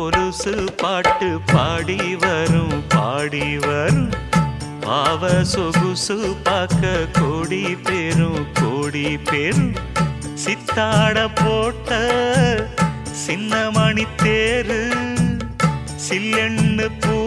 கொலுசு பாட்டு பாடி வரும் பாடி வரும் பாவ சொகுசு பார்க்க கோடி பேரும் சித்தாட போட்ட சின்ன மணி தேரு சில்லெண்ணு பூ